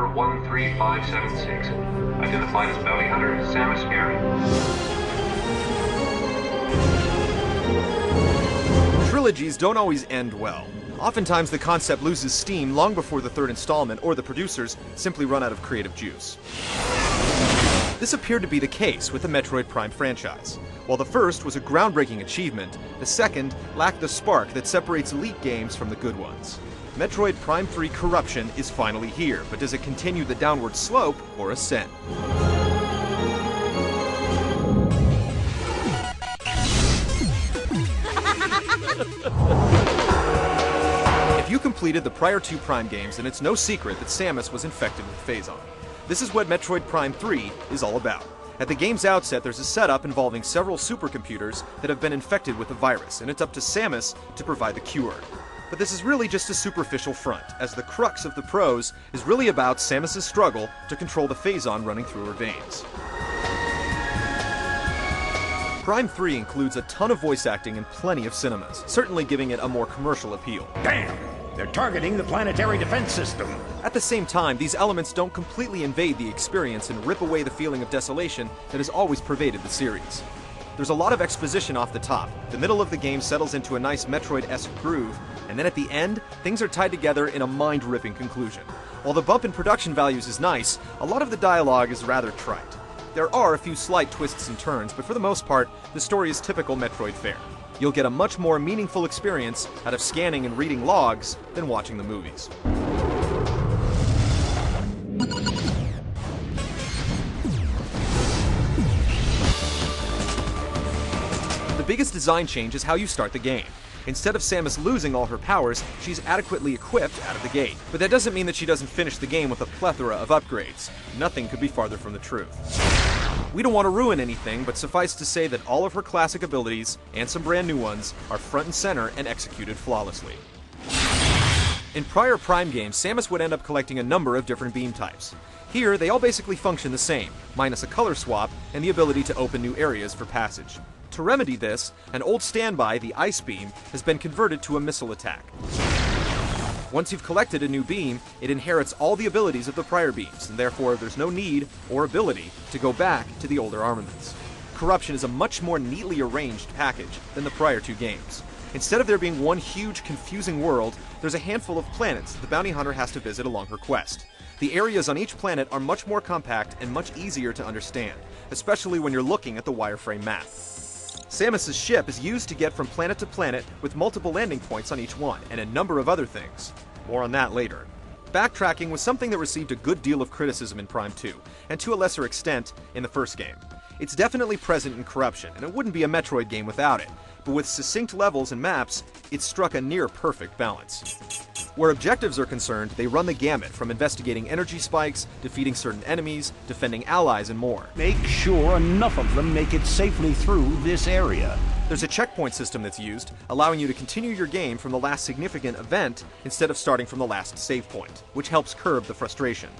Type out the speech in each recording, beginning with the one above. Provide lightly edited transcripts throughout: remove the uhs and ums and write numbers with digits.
number 13576. Identified as bounty hunter Samus Aran. Trilogies don't always end well. Oftentimes the concept loses steam long before the third installment, or the producers simply run out of creative juice. This appeared to be the case with the Metroid Prime franchise. While the first was a groundbreaking achievement, the second lacked the spark that separates elite games from the good ones. Metroid Prime 3 Corruption is finally here, but does it continue the downward slope or ascend? If you completed the prior two Prime games, then it's no secret that Samus was infected with Phazon. This is what Metroid Prime 3 is all about. At the game's outset, there's a setup involving several supercomputers that have been infected with the virus, and it's up to Samus to provide the cure. But this is really just a superficial front, as the crux of the prose is really about Samus' struggle to control the Phazon running through her veins. Prime 3 includes a ton of voice acting and plenty of cinemas, certainly giving it a more commercial appeal. Damn! They're targeting the planetary defense system. At the same time, these elements don't completely invade the experience and rip away the feeling of desolation that has always pervaded the series. There's a lot of exposition off the top. The middle of the game settles into a nice Metroid-esque groove, and then at the end, things are tied together in a mind-ripping conclusion. While the bump in production values is nice, a lot of the dialogue is rather trite. There are a few slight twists and turns, but for the most part, the story is typical Metroid fare. You'll get a much more meaningful experience out of scanning and reading logs than watching the movies. The biggest design change is how you start the game. Instead of Samus losing all her powers, she's adequately equipped out of the gate. But that doesn't mean that she doesn't finish the game with a plethora of upgrades. Nothing could be farther from the truth. We don't want to ruin anything, but suffice to say that all of her classic abilities, and some brand new ones, are front and center and executed flawlessly. In prior Prime games, Samus would end up collecting a number of different beam types. Here, they all basically function the same, minus a color swap and the ability to open new areas for passage. To remedy this, an old standby, the Ice Beam, has been converted to a missile attack. Once you've collected a new beam, it inherits all the abilities of the prior beams, and therefore there's no need or ability to go back to the older armaments. Corruption is a much more neatly arranged package than the prior two games. Instead of there being one huge, confusing world, there's a handful of planets that the bounty hunter has to visit along her quest. The areas on each planet are much more compact and much easier to understand, especially when you're looking at the wireframe map. Samus' ship is used to get from planet to planet with multiple landing points on each one, and a number of other things. More on that later. Backtracking was something that received a good deal of criticism in Prime 2, and to a lesser extent, in the first game. It's definitely present in Corruption, and it wouldn't be a Metroid game without it, but with succinct levels and maps, it struck a near-perfect balance. Where objectives are concerned, they run the gamut from investigating energy spikes, defeating certain enemies, defending allies, and more. Make sure enough of them make it safely through this area. There's a checkpoint system that's used, allowing you to continue your game from the last significant event instead of starting from the last save point, which helps curb the frustration.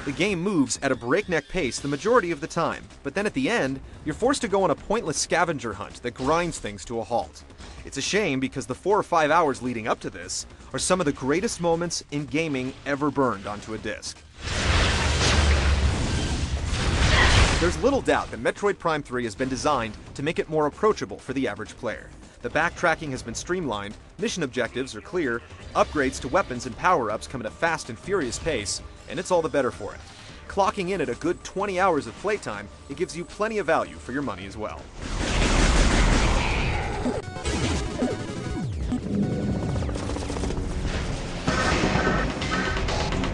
The game moves at a breakneck pace the majority of the time, but then at the end, you're forced to go on a pointless scavenger hunt that grinds things to a halt. It's a shame because the 4 or 5 hours leading up to this are some of the greatest moments in gaming ever burned onto a disc. There's little doubt that Metroid Prime 3 has been designed to make it more approachable for the average player. The backtracking has been streamlined, mission objectives are clear, upgrades to weapons and power-ups come at a fast and furious pace, and it's all the better for it. Clocking in at a good 20 hours of playtime, it gives you plenty of value for your money as well.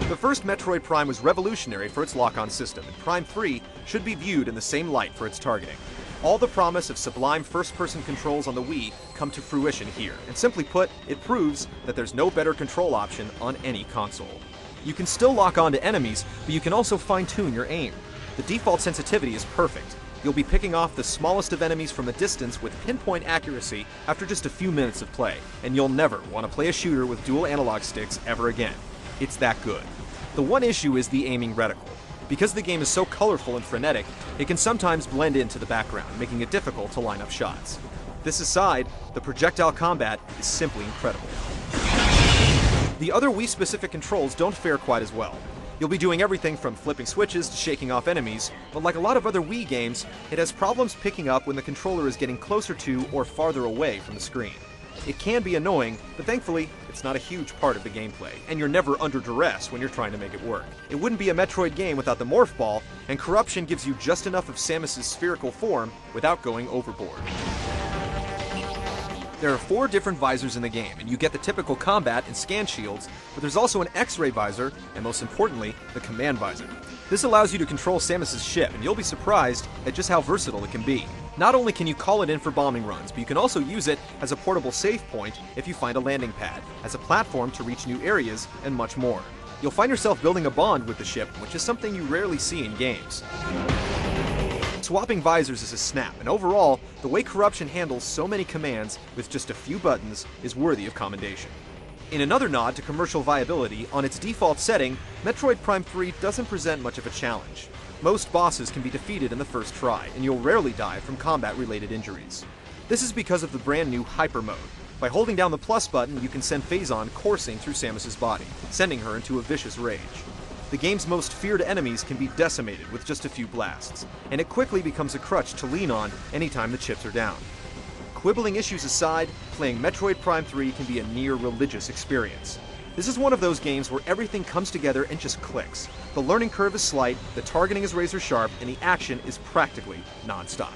The first Metroid Prime was revolutionary for its lock-on system, and Prime 3 should be viewed in the same light for its targeting. All the promise of sublime first-person controls on the Wii come to fruition here, and simply put, it proves that there's no better control option on any console. You can still lock on to enemies, but you can also fine-tune your aim. The default sensitivity is perfect. You'll be picking off the smallest of enemies from a distance with pinpoint accuracy after just a few minutes of play, and you'll never want to play a shooter with dual analog sticks ever again. It's that good. The one issue is the aiming reticle. Because the game is so colorful and frenetic, it can sometimes blend into the background, making it difficult to line up shots. This aside, the projectile combat is simply incredible. The other Wii-specific controls don't fare quite as well. You'll be doing everything from flipping switches to shaking off enemies, but like a lot of other Wii games, it has problems picking up when the controller is getting closer to or farther away from the screen. It can be annoying, but thankfully, it's not a huge part of the gameplay, and you're never under duress when you're trying to make it work. It wouldn't be a Metroid game without the Morph Ball, and Corruption gives you just enough of Samus's spherical form without going overboard. There are 4 different visors in the game, and you get the typical combat and scan shields, but there's also an X-ray visor, and most importantly, the command visor. This allows you to control Samus's ship, and you'll be surprised at just how versatile it can be. Not only can you call it in for bombing runs, but you can also use it as a portable save point if you find a landing pad, as a platform to reach new areas, and much more. You'll find yourself building a bond with the ship, which is something you rarely see in games. Swapping visors is a snap, and overall, the way Corruption handles so many commands with just a few buttons is worthy of commendation. In another nod to commercial viability, on its default setting, Metroid Prime 3 doesn't present much of a challenge. Most bosses can be defeated in the first try, and you'll rarely die from combat-related injuries. This is because of the brand new Hyper Mode. By holding down the plus button, you can send Phazon coursing through Samus's body, sending her into a vicious rage. The game's most feared enemies can be decimated with just a few blasts, and it quickly becomes a crutch to lean on anytime the chips are down. Quibbling issues aside, playing Metroid Prime 3 can be a near religious experience. This is one of those games where everything comes together and just clicks. The learning curve is slight, the targeting is razor sharp, and the action is practically non-stop.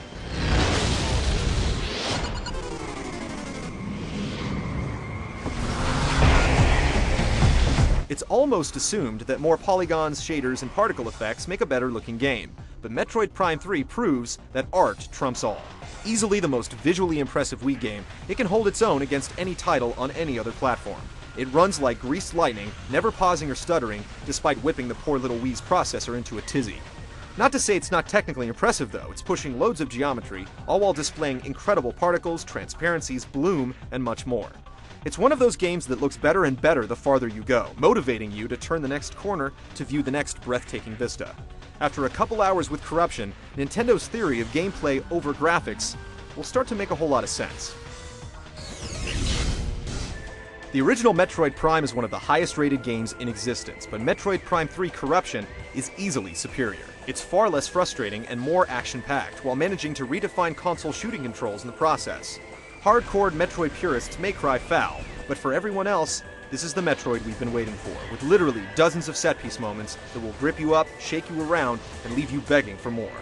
It's almost assumed that more polygons, shaders, and particle effects make a better looking game, but Metroid Prime 3 proves that art trumps all. Easily the most visually impressive Wii game, it can hold its own against any title on any other platform. It runs like greased lightning, never pausing or stuttering, despite whipping the poor little Wii's processor into a tizzy. Not to say it's not technically impressive though, it's pushing loads of geometry, all while displaying incredible particles, transparencies, bloom, and much more. It's one of those games that looks better and better the farther you go, motivating you to turn the next corner to view the next breathtaking vista. After a couple hours with Corruption, Nintendo's theory of gameplay over graphics will start to make a whole lot of sense. The original Metroid Prime is one of the highest rated games in existence, but Metroid Prime 3 Corruption is easily superior. It's far less frustrating and more action-packed, while managing to redefine console shooting controls in the process. Hardcore Metroid purists may cry foul, but for everyone else, this is the Metroid we've been waiting for, with literally dozens of set-piece moments that will grip you up, shake you around, and leave you begging for more.